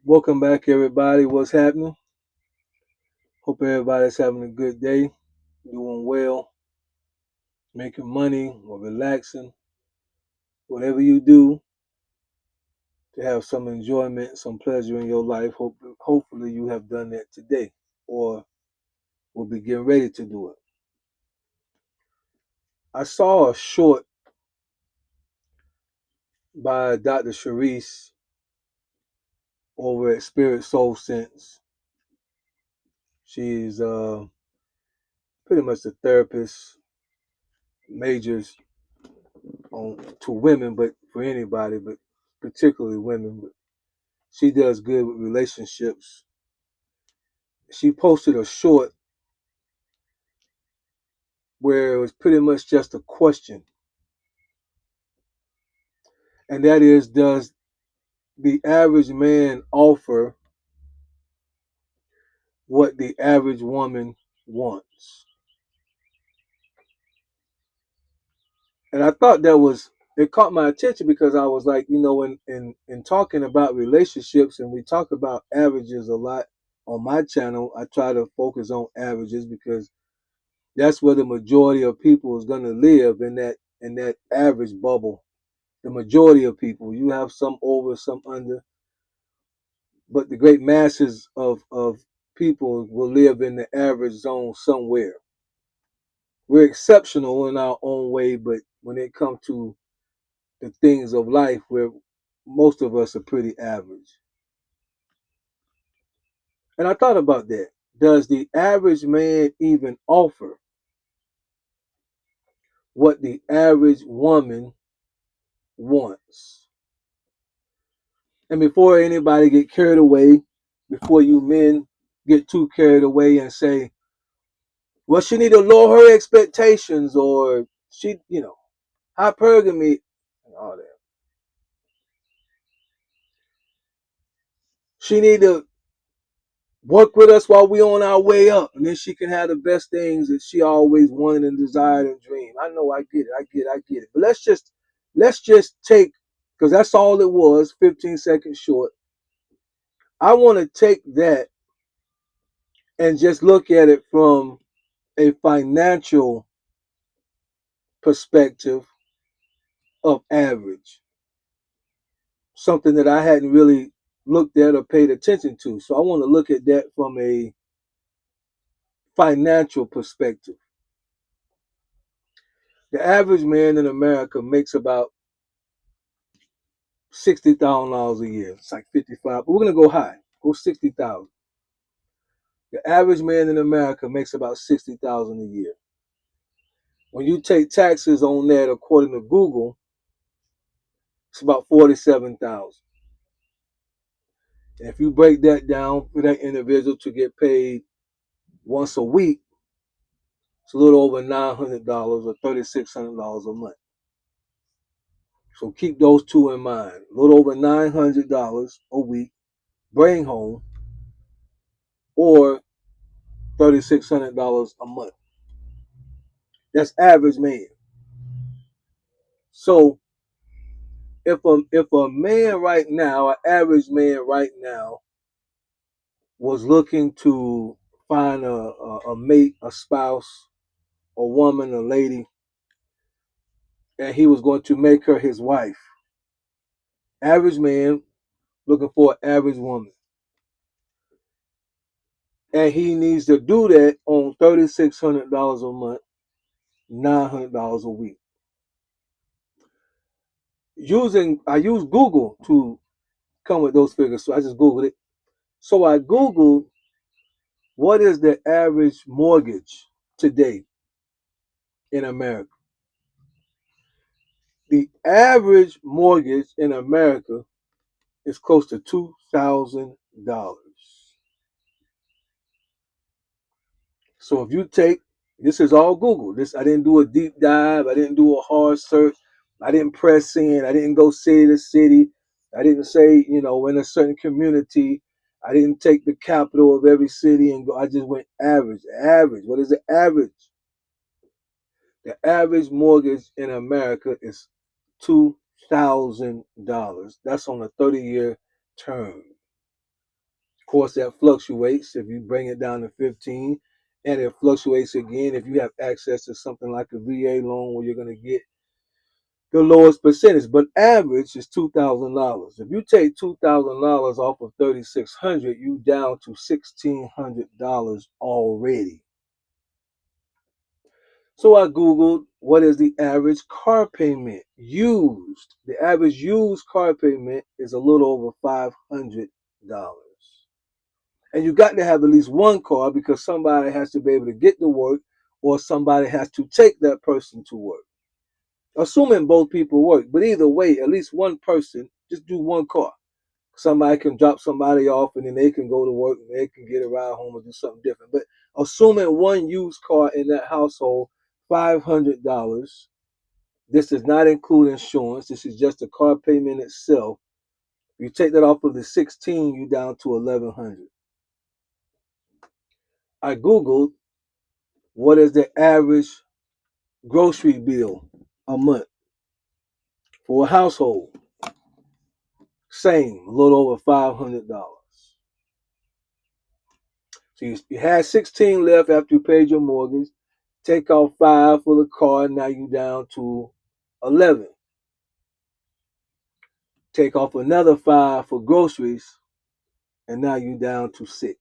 Welcome back, everybody. What's happening? Hope everybody's having a good day, doing well, making money, or relaxing. Whatever you do to have some enjoyment, some pleasure in your life, hopefully you have done that today or will be getting ready to do it. I saw a short by Dr. Sharice over at Spirit Soul Sense. She's pretty much a therapist, majors on to women, but for anybody, but particularly women. But she does good with relationships. She posted a short where it was pretty much just a question, and that is, does the average man offer what the average woman wants? And I thought it caught my attention because I was like, in talking about relationships, and we talk about averages a lot on my channel. I try to focus on averages because that's where the majority of people is going to live, in that average bubble. The majority of people, you have some over, some under, but the great masses of people will live in the average zone somewhere. We're exceptional in our own way, but when it comes to the things of life, where most of us are pretty average. And I thought about that. Does the average man even offer what the average woman wants? And before anybody get carried away, before you men get too carried away and say, well, she need to lower her expectations, or she, hypergamy and all that. She need to work with us while we on our way up, and then she can have the best things that she always wanted and desired and dreamed. I know, I get it, I get it. But let's just take, because that's all it was, 15 seconds short. I want to take that and just look at it from a financial perspective of average, something that I hadn't really looked at or paid attention to. So I want to look at that from a financial perspective. The average man in America makes about $60,000 a year. It's like 55, but we're gonna go high. Go 60,000. The average man in America makes about 60,000 a year. When you take taxes on that, according to Google, it's about 47,000. And if you break that down for that individual to get paid once a week, it's a little over $900 or $3,600 a month. So keep those two in mind. A little over $900 a week, bring home, or $3,600 a month. That's average man. So if a man right now, an average man right now, was looking to find a mate, a spouse, a woman, a lady, and he was going to make her his wife, average man looking for an average woman, and he needs to do that on $3,600 a month, $900 a week. I use Google to come with those figures, so I just Googled it. So I Googled, what is the average mortgage today in America? The average mortgage in America is close to $2,000. So if you take, this is all Google. This, I didn't do a deep dive. I didn't do a hard search. I didn't press in. I didn't go city to city. I didn't say, in a certain community. I didn't take the capital of every city and go. I just went average. Average. What is the average? The average mortgage in America is $2,000. That's on a 30-year term. course, that fluctuates if you bring it down to 15, and it fluctuates again if you have access to something like a VA loan where you're going to get the lowest percentage. But average is $2,000. If you take $2,000 off of 3,600, you down to $1,600 already. So I Googled what is the average car payment used. The average used car payment is a little over $500. And you got to have at least one car because somebody has to be able to get to work or somebody has to take that person to work. Assuming both people work. But either way, at least one person, just do one car. Somebody can drop somebody off and then they can go to work and they can get a ride home or do something different. But assuming one used car in that household, $500. This does not include insurance. This is just the car payment itself. You take that off of the 16, you down to 1,100. I Googled what is the average grocery bill a month for a household. Same, a little over $500. So you had 16 left after you paid your mortgage. Take off 5 for the car, now you down to 11. Take off another 5 for groceries, and now you down to $600.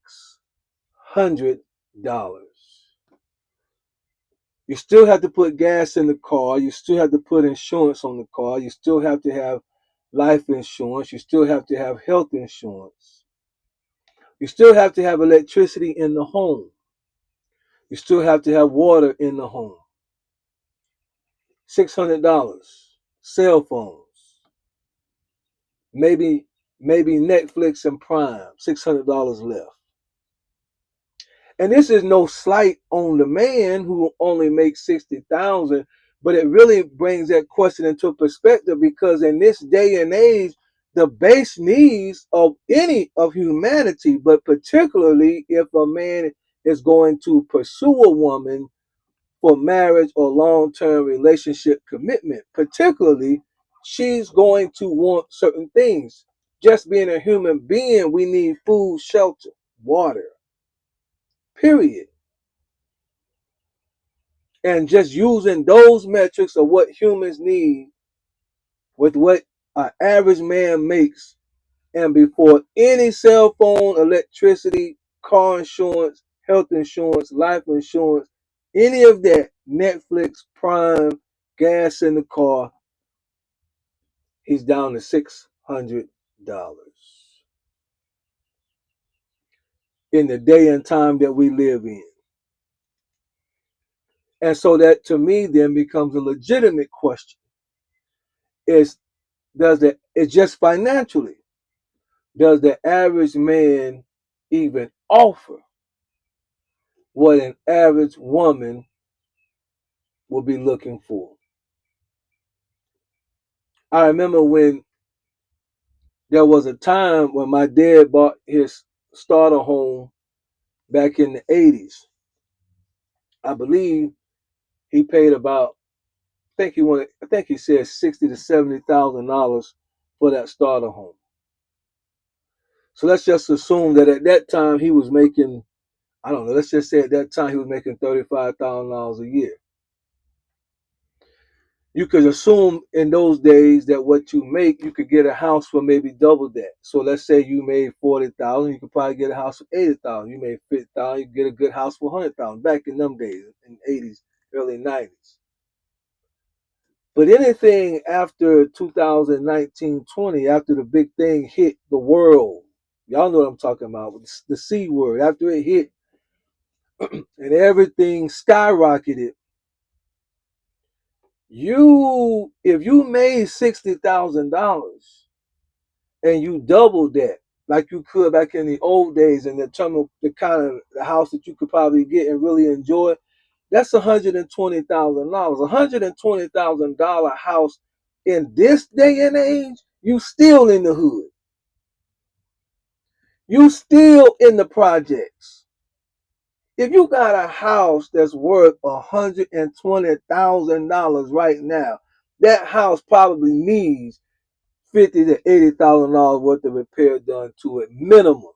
You still have to put gas in the car. You still have to put insurance on the car. You still have to have life insurance. You still have to have health insurance. You still have to have electricity in the home. You still have to have water in the home. $600. Cell phones. Maybe Netflix and Prime. $600 left. And this is no slight on the man who only makes 60,000, but it really brings that question into perspective because in this day and age, the base needs of any of humanity, but particularly if a man is going to pursue a woman for marriage or long-term relationship commitment, particularly she's going to want certain things. Just being a human being, we need food, shelter, water, period. And just using those metrics of what humans need with what an average man makes, and before any cell phone, electricity, car insurance, health insurance, life insurance, any of that, Netflix, Prime, gas in the car, he's down to $600 in the day and time that we live in. And so that to me then becomes a legitimate question. Is it's just financially, does the average man even offer what an average woman will be looking for? I remember when there was a time when my dad bought his starter home back in the 80s. I believe he paid about, I think he said $60,000 to $70,000 for that starter home. So let's just assume that at that time he was making, I don't know, let's just say at that time he was making $35,000 a year. You could assume in those days that what you make, you could get a house for maybe double that. So let's say you made 40,000, you could probably get a house for 80,000. You made 50,000, you could get a good house for 100,000. Back in them days, in the 80s, early 90s. But anything after 2019-20, after the big thing hit the world, y'all know what I'm talking about, the C word. After it hit and everything skyrocketed, if you made $60,000 and you doubled that like you could back in the old days and the kind of the house that you could probably get and really enjoy, that's $120,000. $120,000 house in this day and age, you still in the hood. You still in the projects. If you got a house that's worth $120,000 right now, that house probably needs $50,000 to $80,000 worth of repair done to it minimum.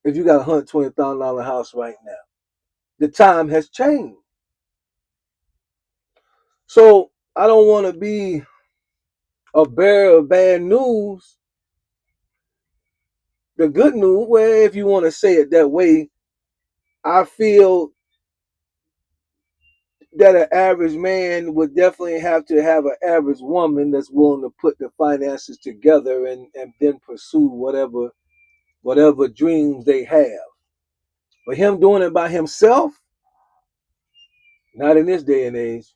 if you got $120,000 house right now. The time has changed. So I don't want to be a bearer of bad news. The good news, well, if you want to say it that way, I feel that an average man would definitely have to have an average woman that's willing to put the finances together and then pursue whatever dreams they have. But him doing it by himself, not in this day and age.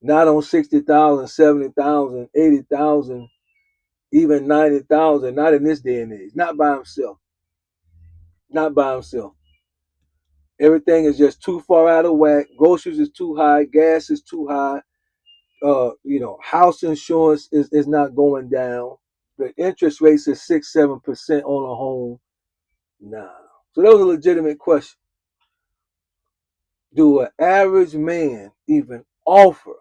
Not on 60,000, 70,000, 80,000, even 90,000. Not in this day and age. Not by himself. Not by himself. Everything is just too far out of whack. Groceries is too high. Gas is too high. House insurance is not going down. The interest rates is 6-7% on a home. Nah. So that was a legitimate question. Do an average man even offer?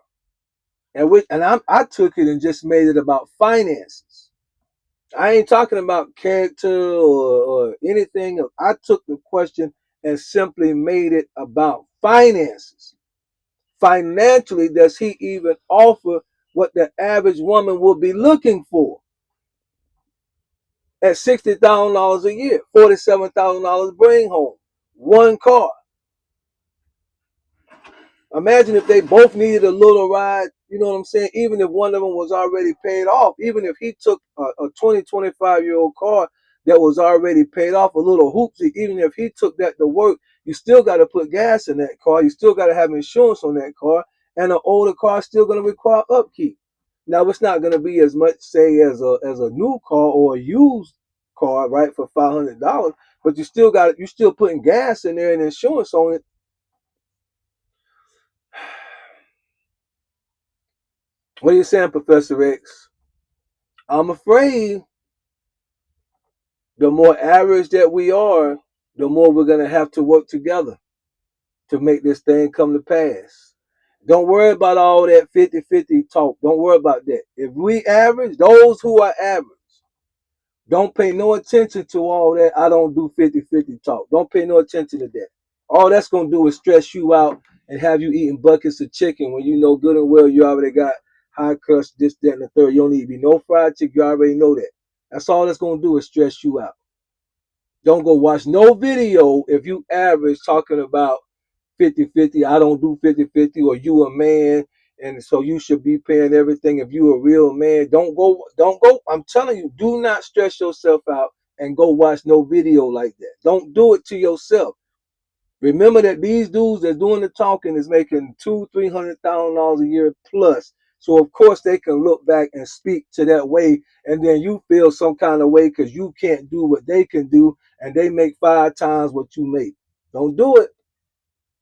I took it and just made it about finances. I ain't talking about character or anything else. I took the question and simply made it about finances. Financially, does he even offer what the average woman will be looking for? At $60,000 a year, $47,000 bring home, one car. Imagine if they both needed a little ride, you know what I'm saying? Even if one of them was already paid off, even if he took a 20, 25-year-old car that was already paid off, a little hoopsie, even if he took that to work, you still got to put gas in that car. You still got to have insurance on that car. And an older car is still going to require upkeep. Now, it's not going to be as much, say, as a new car or a used car, right, for $500, but you're still putting gas in there and insurance on it. What are you saying, Professor X? I'm afraid the more average that we are, the more we're going to have to work together to make this thing come to pass. Don't worry about all that 50-50 talk. Don't worry about that. If we average, those who are average, don't pay no attention to all that. I don't do 50-50 talk. Don't pay no attention to that. All that's going to do is stress you out and have you eating buckets of chicken when you know good and well you already got high crust, this, that, and the third. You don't need to be no fried chicken. You already know that. That's all that's going to do is stress you out. Don't go watch no video if you average talking about 50-50. I don't do 50-50, or you a man and so you should be paying everything if you a real man. Don't go. I'm telling you, do not stress yourself out and go watch no video like that. Don't do it to yourself. Remember that these dudes that's doing the talking is making $200,000-300,000 a year plus. So of course they can look back and speak to that way, and then you feel some kind of way because you can't do what they can do, and they make 5 times what you make. Don't do it.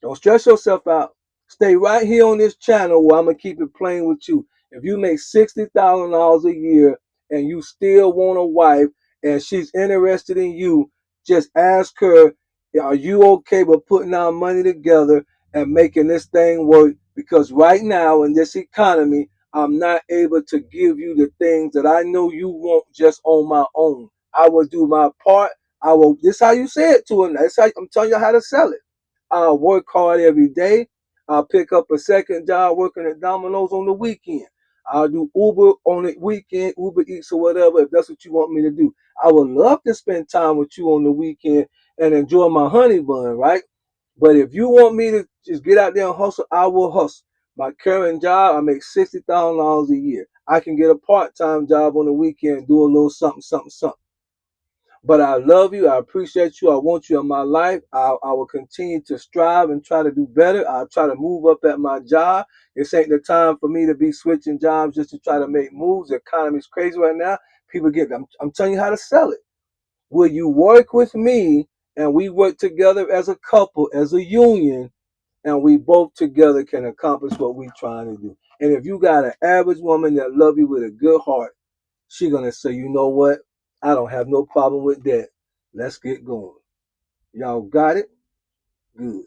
Don't stress yourself out. Stay right here on this channel where I'm gonna keep it plain with you. If you make $60,000 a year and you still want a wife and she's interested in you, just ask her, are you okay with putting our money together and making this thing work? Because right now in this economy, I'm not able to give you the things that I know you want just on my own. I will do my part. I will. This is how you say it to her. That's how I'm telling you how to sell it. I'll work hard every day. I'll pick up a second job working at Domino's on the weekend. I'll do Uber on the weekend, Uber Eats or whatever, if that's what you want me to do. I would love to spend time with you on the weekend and enjoy my honey bun, right? But if you want me to just get out there and hustle, I will hustle. My current job, I make $60,000 a year. I can get a part-time job on the weekend and do a little something, something, something. But I love you. I appreciate you. I want you in my life. I will continue to strive and try to do better. I'll try to move up at my job. This ain't the time for me to be switching jobs just to try to make moves. The economy's crazy right now. People get, I'm telling you how to sell it. Will you work with me and we work together as a couple, as a union, and we both together can accomplish what we're trying to do? And if you got an average woman that love you with a good heart, she gonna say, you know what? I don't have no problem with that. Let's get going. Y'all got it? Good.